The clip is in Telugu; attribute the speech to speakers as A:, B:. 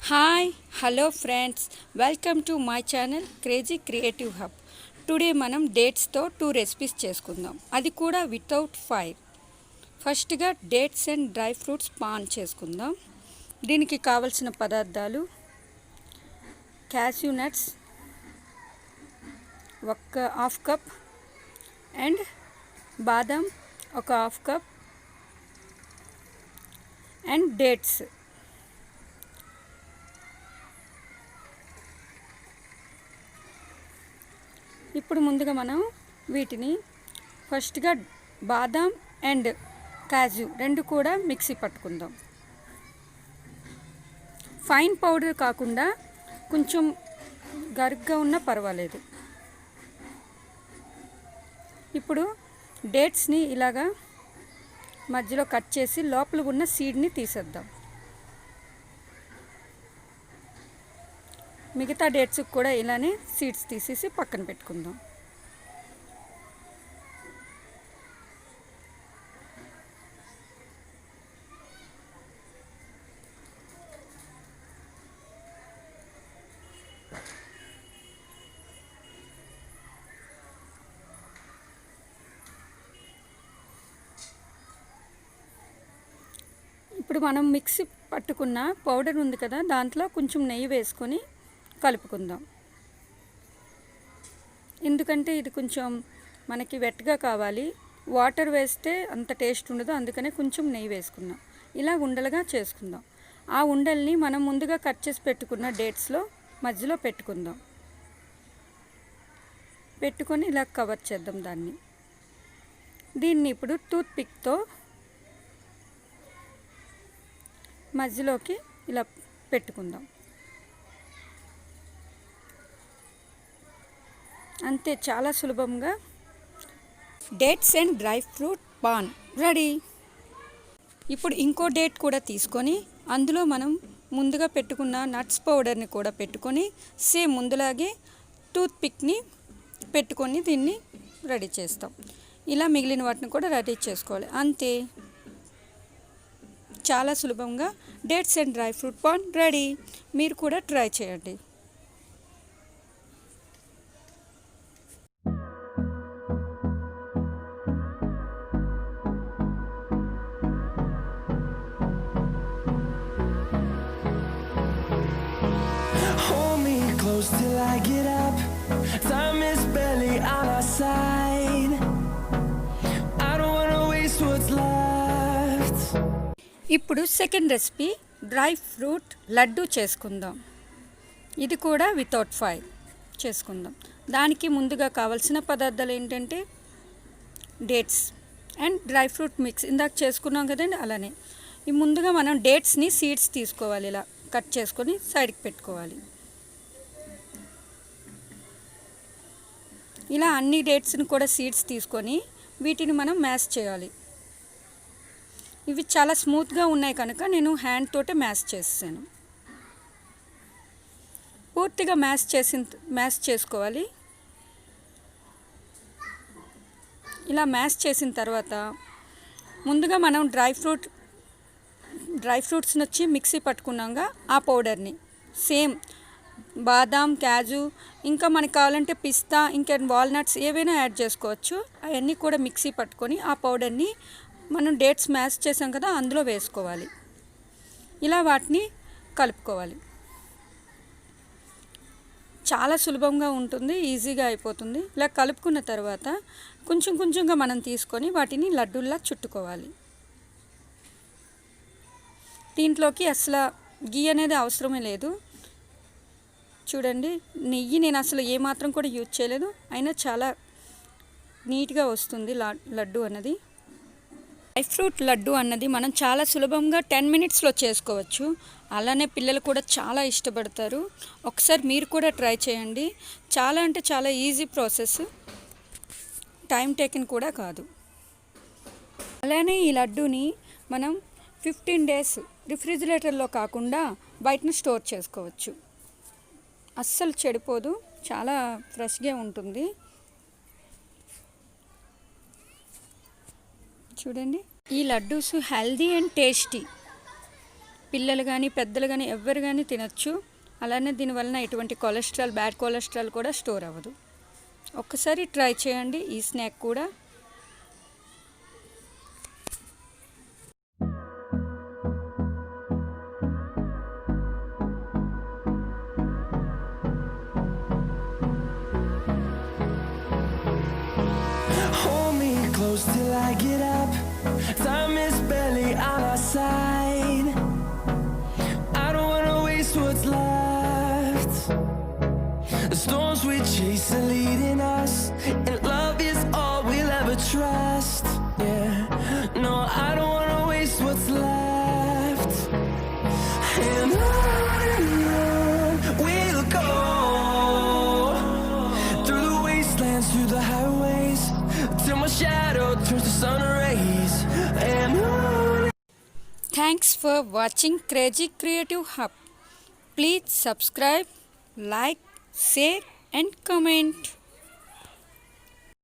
A: Hi hello friends, welcome to my channel crazy creative hub. Today మనం డేట్స్తో 2 రెసిపీస్ చేసుకుందాం, అది కూడా వితౌట్ ఫైర్. ఫస్ట్గా dates and dry fruits pan చేసుకుందాం. దీనికి కావలసిన పదార్థాలు: క్యాష్యూ నట్స్ ఒక హాఫ్ కప్ అండ్ బాదం ఒక హాఫ్ కప్ అండ్ డేట్స్. ఇప్పుడు ముందుగా మనం వీటిని ఫస్ట్గా బాదాం అండ్ కాజు రెండు కూడా మిక్సీ పట్టుకుందాం. ఫైన్ పౌడర్ కాకుండా కొంచెం గరుగ్గా ఉన్నా పర్వాలేదు. ఇప్పుడు డేట్స్ని ఇలాగా మధ్యలో కట్ చేసి లోపల ఉన్న సీడ్ని తీసేద్దాం. మిగతా డేట్స్కి కూడా ఇలానే సీడ్స్ తీసేసి పక్కన పెట్టుకుందాం. ఇప్పుడు మనం మిక్సీ పట్టుకున్న పౌడర్ ఉంది కదా, దాంట్లో కొంచెం నెయ్యి వేసుకొని కలుపుకుందాం. ఎందుకంటే ఇది కొంచెం మనకి వెట్గా కావాలి, వాటర్ వేస్తే అంత టేస్ట్ ఉండదు, అందుకనే కొంచెం నెయ్యి వేసుకుందాం. ఇలా ఉండలుగా చేసుకుందాం. ఆ ఉండల్ని మనం ముందుగా కట్ చేసి పెట్టుకున్న డేట్స్లో మధ్యలో పెట్టుకుందాం. పెట్టుకొని ఇలా కవర్ చేద్దాం దాన్ని. దీన్ని ఇప్పుడు టూత్ పిక్తో మధ్యలోకి ఇలా పెట్టుకుందాం. అంతే, చాలా సులభంగా dates and dry fruit pan ready. ఇప్పుడు ఇంకో డేట్ కూడా తీసుకొని అందులో మనం ముందుగా పెట్టుకున్న నట్స్ పౌడర్ని కూడా పెట్టుకొని సేమ్ ముందులాగే టూత్ పిక్ని పెట్టుకొని దీన్ని రెడీ చేస్తాం. ఇలా మిగిలిన వాటిని కూడా రెడీ చేసుకోవాలి. అంతే, చాలా సులభంగా dates and dry fruit pan ready. మీరు కూడా ట్రై చేయండి.
B: Close till I get up. Time is barely on our side. I don't wanna waste what's left.
A: ఇప్పుడు second recipe dry fruit laddu చేసుకుందాం. ఇది కూడా వితౌట్ ఫైర్ చేసుకుందాం. దానికి ముందుగా కావాల్సిన పదార్థాలు ఏంటంటే dates and dry fruit mix ఇందాక చేసుకున్నాం కదండి, అలానే ఈ ముందుగా మనం డేట్స్ని సీడ్స్ తీసుకోవాలి, ఇలా కట్ చేసుకొని సైడ్కి పెట్టుకోవాలి. ఇలా అన్ని డేట్స్ని కూడా సీడ్స్ తీసుకొని వీటిని మనం మ్యాష్ చేయాలి. ఇవి చాలా స్మూత్గా ఉన్నాయి కనుక నేను హ్యాండ్ తోటే మ్యాష్ చేసాను. పూర్తిగా మ్యాష్ చేసుకోవాలి. ఇలా మ్యాష్ చేసిన తర్వాత ముందుగా మనం డ్రై ఫ్రూట్స్ని వచ్చి మిక్సీ పట్టుకున్నాక ఆ పౌడర్ని సేమ్ బాదాం, కాజు, ఇంకా మనకు కావాలంటే పిస్తా, ఇంకా వాల్నట్స్ ఏవైనా యాడ్ చేసుకోవచ్చు. అవన్నీ కూడా మిక్సీ పట్టుకొని ఆ పౌడర్ని మనం డేట్స్ మ్యాష్ చేసాం కదా అందులో వేసుకోవాలి. ఇలా వాటిని కలుపుకోవాలి. చాలా సులభంగా ఉంటుంది, ఈజీగా అయిపోతుంది. ఇలా కలుపుకున్న తర్వాత కొంచెం కొంచెంగా మనం తీసుకొని వాటిని లడ్డూల్లా చుట్టుకోవాలి. దీంట్లోకి అసలు గీ అనేది అవసరమే లేదు. చూడండి, నెయ్యి నేను అసలు ఏమాత్రం కూడా యూజ్ చేయలేదు, అయినా చాలా నీట్గా వస్తుంది లడ్డు అన్నది. డ్రై ఫ్రూట్ లడ్డు అన్నది మనం చాలా సులభంగా 10 మినిట్స్లో చేసుకోవచ్చు. అలానే పిల్లలు కూడా చాలా ఇష్టపడతారు. ఒకసారి మీరు కూడా ట్రై చేయండి. చాలా అంటే చాలా ఈజీ ప్రాసెస్, టైం టేకింగ్ కూడా కాదు. అలానే ఈ లడ్డూని మనం 15 డేస్ రిఫ్రిజిరేటర్లో కాకుండా బయటను స్టోర్ చేసుకోవచ్చు. అస్సలు చెడిపోదు, చాలా ఫ్రెష్గా ఉంటుంది. చూడండి, ఈ లడ్డూస్ హెల్దీ అండ్ టేస్టీ. పిల్లలు కానీ పెద్దలు కానీ ఎవ్వరు కానీ తినచ్చు. అలానే దీనివలన ఎటువంటి కొలెస్ట్రాల్, బ్యాడ్ కొలెస్ట్రాల్ కూడా స్టోర్ అవ్వదు. ఒక్కసారి ట్రై చేయండి ఈ స్నాక్ కూడా.
B: Hold me close till I get up. Time is barely on our side. I don't wanna waste what's left. The storms we chase are leading us, and love is all we'll ever trust. Yeah, no, I don't wanna waste what's left. And on we'll go, through the wastelands, through the highways, till my shadow turns to sun rays. And on.
A: Thanks for watching Crazy Creative Hub. Please subscribe, like, share and comment.